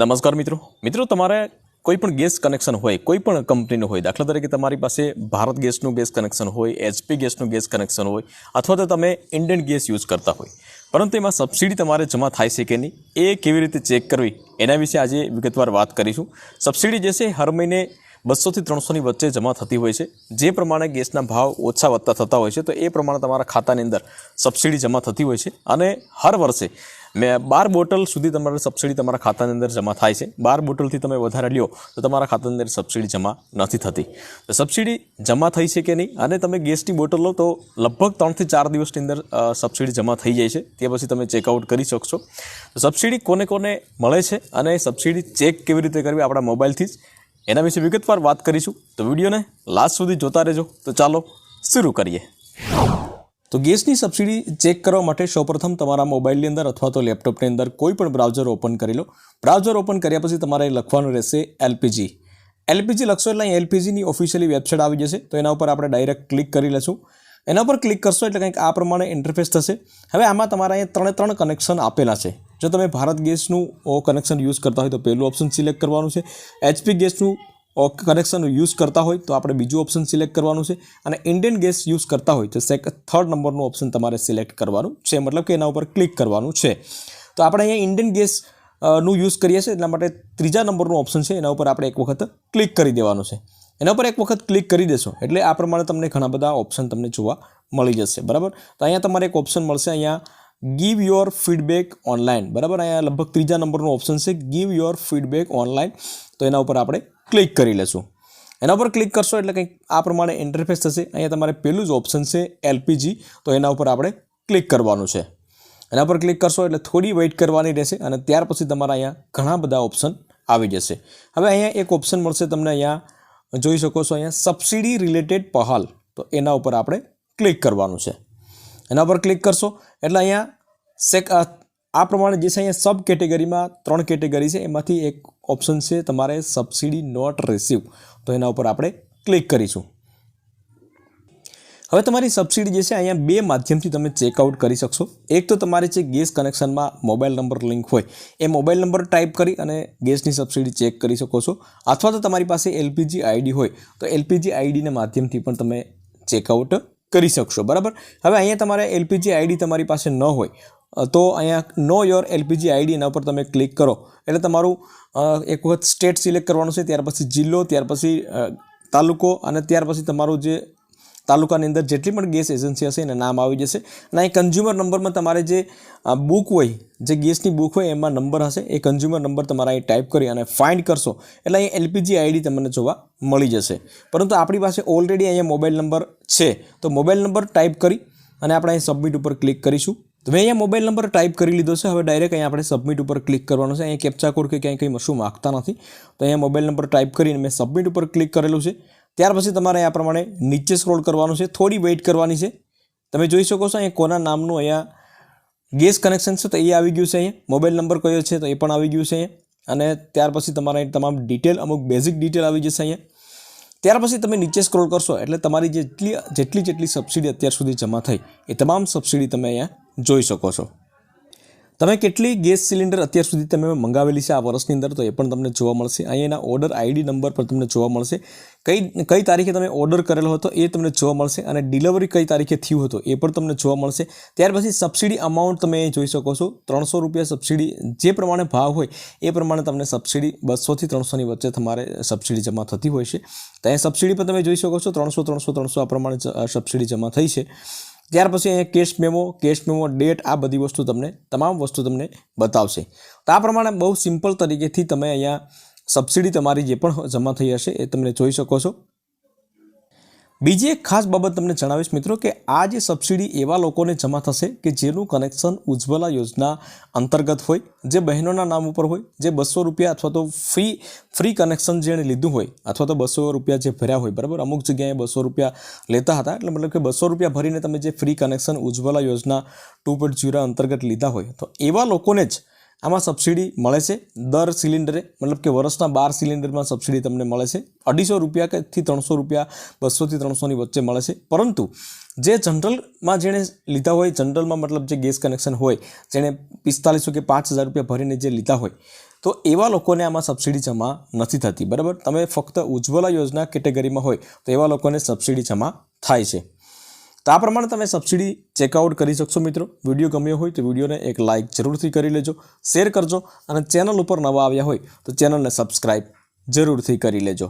નમસ્કાર મિત્રો તમારે કોઈ પણ ગેસ કનેક્શન હોય કોઈ પણ કંપનીનું હોય, દાખલા તરીકે તમારી પાસે ભારત ગેસનું ગેસ કનેક્શન હોય, એચપી ગેસનું ગેસ કનેક્શન હોય, અથવા તો તમે ઇન્ડિયન ગેસ યુઝ કરતા હોય, પરંતુ એમાં સબસિડી તમારે જમા થાય છે કે નહીં એ કેવી રીતે ચેક કરવી એના વિશે આજે વિગતવાર વાત કરીશું. સબસિડી જે છે હર મહિને 200 થી 300ની વચ્ચે જમા થતી હોય છે. જે પ્રમાણે ગેસના ભાવ ઓછા વધતા થતા હોય છે તો એ પ્રમાણે તમારા ખાતાની અંદર સબસિડી જમા થતી હોય છે અને હર વર્ષે 12 બોટલ સુધી તમારે સબસિડી તમારા ખાતાની અંદર જમા થાય છે. 12 બોટલથી તમે વધારે લ્યો તો તમારા ખાતાની અંદર સબસિડી જમા નથી થતી. તો સબસિડી જમા થઈ છે કે નહીં, અને તમે ગેસની બોટલ લો તો લગભગ 3 થી 4 દિવસની અંદર સબસિડી જમા થઈ જાય છે. તે પછી તમે ચેકઆઉટ કરી શકશો. તો સબસિડી કોને કોને મળે છે અને સબસિડી ચેક કેવી રીતે કરવી આપણા મોબાઈલથી જ, એના વિશે વિગતવાર વાત કરીશું. તો વિડીયોને લાસ્ટ સુધી જોતા રહેજો. તો ચાલો શરૂ કરીએ. તો ગેસની સબસિડી ચેક કરવા માટે સૌપ્રથમ તમારા મોબાઈલની અંદર અથવા તો લેપટોપની અંદર કોઈ પણ બ્રાઉઝર ઓપન કરી લો. બ્રાઉઝર ઓપન કર્યા પછી તમારે લખવાનું રહેશે એલપીજી લખશો એટલે અહીં એલપીજીની ઓફિશિયલી વેબસાઇટ આવી જશે. તો એના ઉપર આપણે ડાયરેક્ટ ક્લિક કરી લઈશું. એના પર ક્લિક કરશો એટલે કંઈક આ પ્રમાણે ઇન્ટરફેસ થશે. હવે આમાં તમારા અહીંયા ત્રણ કનેક્શન આપેલા છે. જો તમે ભારત ગેસનું કનેક્શન યુઝ કરતા હોય તો પહેલું ઓપ્શન સિલેક્ટ કરવાનું છે. એચપી ગેસનું કનેક્શન યુઝ કરતા હોય તો આપણે બીજું ઓપ્શન સિલેક્ટ કરવાનું છે. અને ઇન્ડિયન ગેસ યુઝ કરતા હોય તો થર્ડ નંબરનું ઓપ્શન તમારે સિલેક્ટ કરવાનું છે, મતલબ કે એના ઉપર ક્લિક કરવાનું છે. તો આપણે અહીંયા ઇન્ડિયન ગેસ નું યુઝ કરીએ છીએ એટલા માટે ત્રીજા નંબરનું ઓપ્શન છે એના ઉપર આપણે એક વખત ક્લિક કરી દેવાનું છે. એના પર એક વખત ક્લિક કરી દેશો એટલે આ પ્રમાણે તમને ઘણા બધા ઓપ્શન તમને જોવા મળી જશે. બરાબર, તો અહીંયા તમારે એક ઓપ્શન મળશે અહીંયા ગીવ યોર ફીડબેક ઓનલાઈન. બરાબર, અહીંયા લગભગ ત્રીજા નંબરનું ઓપ્શન છે ગીવ યોર ફીડબેક ઓનલાઈન. તો એના ઉપર આપણે ક્લિક કરી લેશું. એના ઉપર ક્લિક કરશો એટલે કંઈક આ પ્રમાણે ઇન્ટરફેસ થશે. અહીંયા તમારે પહેલું જ ઓપ્શન છે એલપીજી, તો એના ઉપર આપણે ક્લિક કરવાનું છે. એના પર ક્લિક કરશો એટલે થોડી વેઇટ કરવાની રહેશે અને ત્યાર પછી તમારા અહીંયા ઘણા બધા ઓપ્શન આવી જશે. હવે અહીંયા એક ઓપ્શન મળશે તમને, અહીંયા જોઈ શકો છો અહીંયા સબસિડી રિલેટેડ પહલ. તો એના ઉપર આપણે ક્લિક કરવાનું છે. એના પર ક્લિક કરશો એટલે અહીંયા આ પ્રમાણે જે છે અહીંયા સબ કેટેગરીમાં 3 કેટેગરી છે, એમાંથી એક ઓપ્શન છે તમારે સબસિડી નોટ રિસીવ. તો એના ઉપર આપણે ક્લિક કરીશું. હવે તમારી સબસિડી જે છે અહીંયા 2 માધ્યમથી તમે ચેકઆઉટ કરી શકશો. એક તો તમારે જે ગેસ કનેક્શનમાં મોબાઈલ નંબર લિંક હોય એ મોબાઈલ નંબર ટાઈપ કરી અને ગેસની સબસિડી ચેક કરી શકો છો, અથવા તો તમારી પાસે એલપીજી આઈડી હોય તો એલપીજી આઈડીના માધ્યમથી પણ તમે ચેકઆઉટ કરી શકશો. બરાબર, હવે અહીંયા તમારે એલપીજી આઈડી તમારી પાસે ન હોય તો અહીંયા નો યોર એલપીજી આઈડી એના ઉપર તમે ક્લિક કરો એટલે તમારું એક વખત સ્ટેટ સિલેક્ટ કરવાનું છે, ત્યાર પછી જિલ્લો, ત્યાર પછી તાલુકો અને ત્યાર પછી તમારું જે તાલુકાની અંદર જેટલી પણ ગેસ એજન્સી હશે એના નામ આવી જશે. અને અહીં કન્ઝ્યુમર નંબરમાં તમારે જે બુક હોય, જે ગેસની બુક હોય એમાં નંબર હશે, એ કન્ઝ્યુમર નંબર તમારે અહીં ટાઈપ કરી અને ફાઇન્ડ કરશો એટલે અહીં એલપીજી આઈડી તમને જોવા મળી જશે. પરંતુ આપણી પાસે ઓલરેડી અહીંયા મોબાઈલ નંબર છે તો મોબાઈલ નંબર ટાઈપ કરી અને આપણે અહીં સબમિટ ઉપર ક્લિક કરીશું. તો મેં અહીંયા મોબાઈલ નંબર ટાઈપ કરી લીધો છે. હવે ડાયરેક્ટ અહીંયા આપણે સબમિટ ઉપર ક્લિક કરવાનું છે. અહીંયા કેપ્ચા કોડ કે ક્યાંય કંઈ મશું માગતા નથી. તો અહીંયા મોબાઈલ નંબર ટાઈપ કરીને મેં સબમિટ ઉપર ક્લિક કરેલું છે. ત્યાર પછી તમારે આ પ્રમાણે નીચે સ્ક્રોલ કરવાનું છે, થોડી વેઇટ કરવાની છે. તમે જોઈ શકો છો અહીંયા કોના નામનું અહીંયા ગેસ કનેક્શન છે તો એ આવી ગયું છે. અહીંયા મોબાઈલ નંબર કયો છે તો એ પણ આવી ગયું છે અહીંયા. અને ત્યાર પછી તમારે તમામ ડિટેલ, અમુક બેઝિક ડિટેલ આવી જશે અહીંયા. ત્યાર પછી તમે નીચે સ્ક્રોલ કરશો એટલે તમારી જેટલી સબસિડી અત્યાર સુધી જમા થઈ એ તમામ સબસિડી તમે અહીંયા જોઈ શકો છો. તમે કેટલી ગેસ સિલિન્ડર અત્યાર સુધી તમે મંગાવેલી છે આ વર્ષની અંદર તો એ પણ તમને જોવા મળશે. અહીંયાના ઓર્ડર આઈડી નંબર પર તમને જોવા મળશે. કઈ તારીખે તમે ઓર્ડર કરેલો હતો એ તમને જોવા મળશે અને ડિલિવરી કઈ તારીખે થયું હતું એ પણ તમને જોવા મળશે. ત્યાર પછી સબસિડી અમાઉન્ટ તમે જોઈ શકો છો. 300 રૂપિયા સબસિડી, જે પ્રમાણે ભાવ હોય એ પ્રમાણે તમને સબસિડી 200 થી 300ની વચ્ચે તમારે સબસિડી જમા થતી હોય છે. તો અહીંયા સબસિડી પણ તમે જોઈ શકો છો 300 આ પ્રમાણે સબસિડી જમા થઈ છે. ત્યાર પછી અહીંયા કેશ મેમો ડેટ, આ બધી વસ્તુ તમામ વસ્તુ તમને બતાવશે. તો આ પ્રમાણે બહુ સિમ્પલ તરીકેથી તમે અહીંયા સબસિડી તમારી જે પણ જમા થઈ હશે એ તમે જોઈ શકો છો. બીજી એક ખાસ બાબત તમને જણાવીશ મિત્રો કે આ જે સબસિડી એવા લોકોને જમા થશે કે જેનું કનેક્શન ઉજ્જવલા યોજના અંતર્ગત હોય, જે બહેનોના નામ ઉપર હોય, જે 200 રૂપિયા અથવા તો ફ્રી કનેક્શન જેણે લીધું હોય અથવા તો 200 રૂપિયા જે ભર્યા હોય. બરાબર, અમુક જગ્યાએ 200 રૂપિયા લેતા હતા એટલે મતલબ કે 200 રૂપિયા ભરીને તમે જે ફ્રી કનેક્શન ઉજ્જવલા યોજના 2.0 અંતર્ગત લીધા હોય તો એવા લોકોને જ આમાં સબસિડી મળે છે દર સિલિન્ડરે. મતલબ કે વર્ષના 12 સિલિન્ડરમાં સબસિડી તમને મળે છે 250 રૂપિયાથી 300 રૂપિયા, 200 થી 300ની વચ્ચે મળે છે. પરંતુ જે જનરલમાં જેણે લીધા હોય, જનરલમાં મતલબ જે ગેસ કનેક્શન હોય, જેણે 4500 કે 5000 રૂપિયા ભરીને જે લીધા હોય તો એવા લોકોને આમાં સબસિડી જમા નથી થતી, બરાબર. તમે ફક્ત ઉજ્જવલા યોજના કેટેગરીમાં હોય તો એવા લોકોને સબસિડી જમા થાય છે. તો આ પ્રમાણે તમે સબસિડી ચેકઆઉટ કરી શકશો મિત્રો. વિડીયો ગમ્યો હોય તો વિડીયોને એક લાઇક જરૂરથી કરી લેજો, શેર કરજો અને ચેનલ ઉપર નવા આવ્યા હોય તો ચેનલને સબસ્ક્રાઈબ જરૂરથી કરી લેજો.